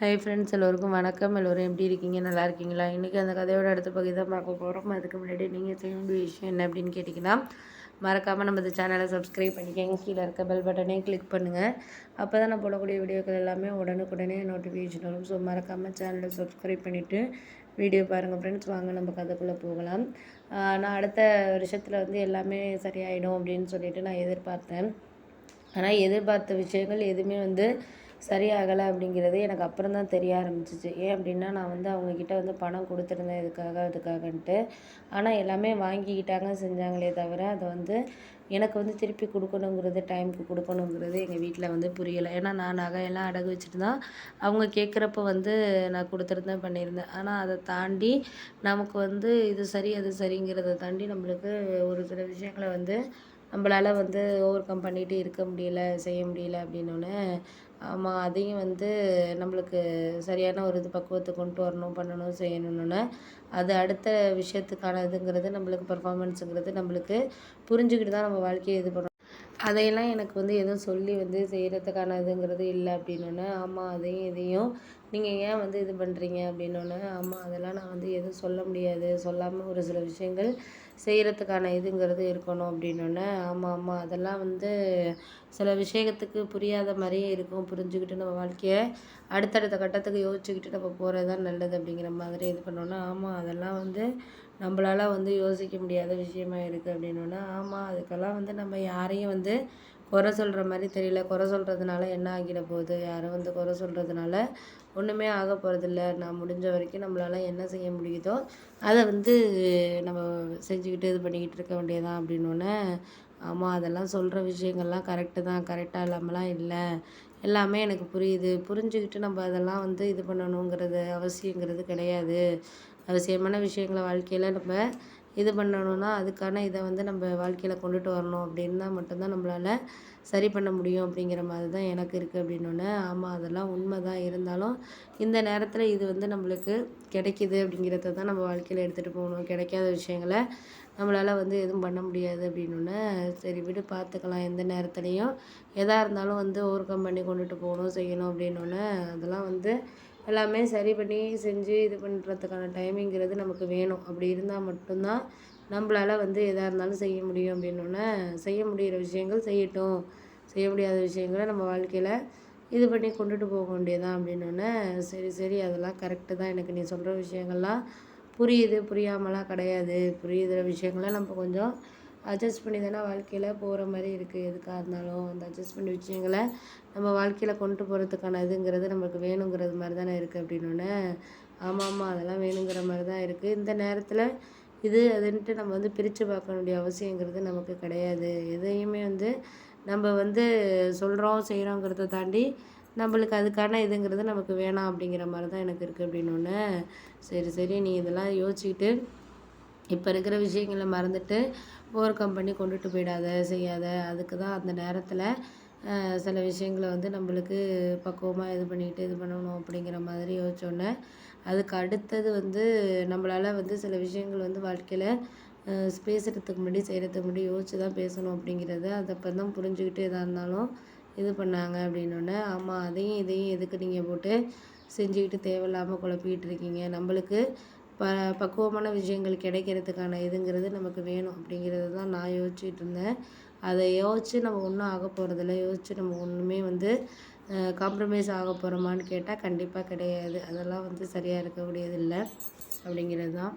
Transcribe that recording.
Hi friends, எல்லோருக்கும் வணக்கம். எல்லோரும் எப்படி இருக்கீங்க? நல்லா இருக்கீங்களா? இன்றைக்கி அந்த கதையோட அடுத்த பகுதி தான் பார்க்க போகிறோம். அதுக்கு முன்னாடி நீங்கள் செய்ய வேண்டிய விஷயம் என்ன அப்படின்னு கேட்டிங்கன்னா, மறக்காமல் நம்ம இந்த சேனலை சப்ஸ்கிரைப் பண்ணிக்கோங்க. கீழே இருக்க பெல் பட்டனே கிளிக் பண்ணுங்கள். அப்போ தான் நான் போடக்கூடிய வீடியோக்கள் எல்லாமே உடனுக்குடனே நோட்டிஃபிகேஷன் வரும். ஸோ மறக்காமல் சேனலை சப்ஸ்கிரைப் பண்ணிவிட்டு வீடியோ பாருங்கள் ஃப்ரெண்ட்ஸ். வாங்க நம்ம கதைக்குள்ளே போகலாம். நான் அடுத்த வருஷத்தில் வந்து எல்லாமே சரியாயிடும் அப்படின்னு சொல்லிட்டு நான் எதிர்பார்த்தேன். ஆனால் எதிர்பார்த்த விஷயங்கள் எதுவுமே வந்து சரியாகலை அப்படிங்கிறது எனக்கு அப்புறம் தான் தெரிய ஆரம்பிச்சிச்சு. ஏன் அப்படின்னா, நான் வந்து அவங்கக்கிட்ட வந்து பணம் கொடுத்துருந்தேன் அதுக்காகன்ட்டு. ஆனால் எல்லாமே வாங்கிக்கிட்டாங்க, செஞ்சாங்களே தவிர அதை வந்து எனக்கு வந்து திருப்பி கொடுக்கணுங்கிறது, டைமுக்கு கொடுக்கணுங்கிறது எங்கள் வீட்டில் வந்து புரியலை. ஏன்னா நான் நகையெல்லாம் அடகு வச்சுட்டு தான் அவங்க கேட்குறப்ப வந்து நான் கொடுத்துருந்தேன், பண்ணியிருந்தேன். ஆனால் அதை தாண்டி நமக்கு வந்து இது சரி அது சரிங்கிறத தாண்டி நம்மளுக்கு ஒரு சில விஷயங்களை வந்து நம்மளால் வந்து ஓவர் கம் பண்ணிகிட்டு இருக்க முடியல, செய்ய முடியல அப்படின்னோடனே, ஆமாம் அதையும் வந்து நம்மளுக்கு சரியான ஒரு பக்குவத்தை கொண்டு வரணும், பண்ணணும், செய்யணுன்னொன்னே அது அடுத்த விஷயத்துக்கான இதுங்கிறது நம்மளுக்கு பர்ஃபார்மன்ஸுங்கிறது நம்மளுக்கு புரிஞ்சுக்கிட்டு தான் நம்ம வாழ்க்கையை இது பண்ணணும். அதையெல்லாம் எனக்கு வந்து எதுவும் சொல்லி வந்து செய்கிறதுக்கான இதுங்கிறது இல்லை அப்படின்னோடனே, ஆமாம் அதையும் இதையும் நீங்கள் ஏன் வந்து இது பண்ணுறீங்க அப்படின்னோடனே, ஆமாம் அதெல்லாம் நான் வந்து எதுவும் சொல்ல முடியாது, சொல்லாமல் ஒரு சில விஷயங்கள் செய்கிறதுக்கான இதுங்கிறது இருக்கணும் அப்படின்னோடனே, ஆமாம் ஆமாம் அதெல்லாம் வந்து சில விஷயத்துக்கு புரியாத மாதிரியே இருக்கும். புரிஞ்சுக்கிட்டு நம்ம வாழ்க்கையை அடுத்தடுத்த கட்டத்துக்கு யோசிச்சுக்கிட்டு நம்ம போகிறது தான் நல்லது அப்படிங்கிற மாதிரி இது பண்ணோன்னா, ஆமாம் அதெல்லாம் வந்து நம்மளால வந்து யோசிக்க முடியாத விஷயமா இருக்குது அப்படின்னோடனே, ஆமாம் அதுக்கெல்லாம் வந்து நம்ம யாரையும் வந்து குறை சொல்கிற மாதிரி தெரியல. குறை சொல்கிறதுனால என்ன ஆகிட போகுது? யாரும் வந்து குறை சொல்கிறதுனால ஒன்றுமே ஆக போகிறதில்ல. நான் முடிஞ்ச வரைக்கும் நம்மளால் என்ன செய்ய முடியுதோ அதை வந்து நம்ம செஞ்சுக்கிட்டு இது பண்ணிக்கிட்டு இருக்க வேண்டியதான் அப்படின்னோடனே, ஆமாம் அதெல்லாம் சொல்கிற விஷயங்கள்லாம் கரெக்டு தான், கரெக்டாக இல்லாமலாம் இல்லை. எல்லாமே எனக்கு புரியுது. புரிஞ்சுக்கிட்டு நம்ம அதெல்லாம் வந்து இது பண்ணணுங்கிறது அவசியங்கிறது கிடையாது. அவசியமான விஷயங்களை வாழ்க்கையில் நம்ம இது பண்ணணும்னா அதுக்கான இதை வந்து நம்ம வாழ்க்கையில் கொண்டுட்டு வரணும் அப்படின்னா மட்டும்தான் நம்மளால் சரி பண்ண முடியும் அப்படிங்கிற மாதிரி தான் எனக்கு இருக்குது அப்படின்னோடனே, ஆமாம் அதெல்லாம் உண்மை தான். இருந்தாலும் இந்த நேரத்தில் இது வந்து நம்மளுக்கு கிடைக்கிது அப்படிங்கிறத தான் நம்ம வாழ்க்கையில் எடுத்துகிட்டு போகணும். கிடைக்காத விஷயங்களை நம்மளால் வந்து எதுவும் பண்ண முடியாது அப்படின்னோடனே, சரி விடு பார்த்துக்கலாம், எந்த நேரத்துலையும் எதாக இருந்தாலும் வந்து ஓவர் கம் பண்ணி கொண்டுட்டு போகணும், செய்யணும் அப்படின்னோடனே, அதெல்லாம் வந்து எல்லாமே சரி பண்ணி செஞ்சு இது பண்ணுறதுக்கான டைமிங்கிறது நமக்கு வேணும். அப்படி இருந்தால் மட்டும்தான் நம்மளால் வந்து எதாக இருந்தாலும் செய்ய முடியும் அப்படின்னோடனே, செய்ய முடிகிற விஷயங்கள் செய்யட்டும், செய்ய முடியாத விஷயங்களை நம்ம வாழ்க்கையில் இது பண்ணி கொண்டுட்டு போக வேண்டியதான் அப்படின்னோடனே, சரி சரி அதெல்லாம் கரெக்டு தான். எனக்கு நீ சொல்கிற விஷயங்கள்லாம் புரியுது, புரியாமலாம் கிடையாது. புரியுற விஷயங்களை நம்ம கொஞ்சம் அட்ஜஸ்ட் பண்ணி தானே வாழ்க்கையில் போகிற மாதிரி இருக்குது. எதுக்காக இருந்தாலும் அந்த அட்ஜஸ்ட் பண்ணி விஷயங்களை நம்ம வாழ்க்கையில் கொண்டு போகிறதுக்கான இதுங்கிறது நமக்கு வேணுங்கிறது மாதிரி தானே இருக்குது அப்படின்னோடனே, ஆமாம் ஆமாம் அதெல்லாம் வேணுங்கிற மாதிரி தான் இருக்குது. இந்த நேரத்தில் இது அதுன்ட்டு நம்ம வந்து பிரித்து பார்க்க வேண்டிய அவசியங்கிறது நமக்கு கிடையாது. எதையுமே வந்து நம்ம வந்து சொல்கிறோம், செய்கிறோங்கிறத தாண்டி நம்மளுக்கு அதுக்கான இதுங்கிறது நமக்கு வேணாம் அப்படிங்கிற மாதிரி தான் எனக்கு இருக்குது அப்படின்னோடனே, சரி சரி நீ இதெல்லாம் யோசிச்சுக்கிட்டு இப்போ இருக்கிற விஷயங்களை மறந்துட்டு ஓவர் கம் பண்ணி கொண்டுட்டு போயிடாத, செய்யாத. அதுக்கு தான் அந்த நேரத்தில் சில விஷயங்களை வந்து நம்மளுக்கு பக்குவமாக இது பண்ணிக்கிட்டு இது பண்ணணும் அப்படிங்கிற மாதிரி யோசிச்சோன்னே, அதுக்கு அடுத்தது வந்து நம்மளால் வந்து சில விஷயங்கள் வந்து வாழ்க்கையில் பேசுகிறதுக்கு முன்னாடி செய்கிறதுக்கு முன்னாடி யோசித்து தான் பேசணும் அப்படிங்கிறத அது அப்போ தான் புரிஞ்சுக்கிட்டு எதாக இருந்தாலும் இது பண்ணாங்க அப்படின்னோடனே, ஆமாம் அதையும் இதையும் எதுக்கு நீங்கள் போட்டு செஞ்சுக்கிட்டு தேவையில்லாமல் குழப்பிக்கிட்டு இருக்கீங்க. நம்மளுக்கு பக்குவமான விஷயங்கள் கிடைக்கிறதுக்கான இதுங்கிறது நமக்கு வேணும் அப்படிங்கிறது தான் நான் யோசிச்சுட்டு இருந்தேன். அதை யோசித்து நம்ம ஒன்றும் ஆக போகிறதில்ல. யோசித்து நம்ம ஒன்றுமே வந்து காம்ப்ரமைஸ் ஆக போகிறோமான்னு கேட்டால் கண்டிப்பாக கிடையாது. அதெல்லாம் வந்து சரியாக இருக்கக்கூடியது இல்லை அப்படிங்கிறது தான்.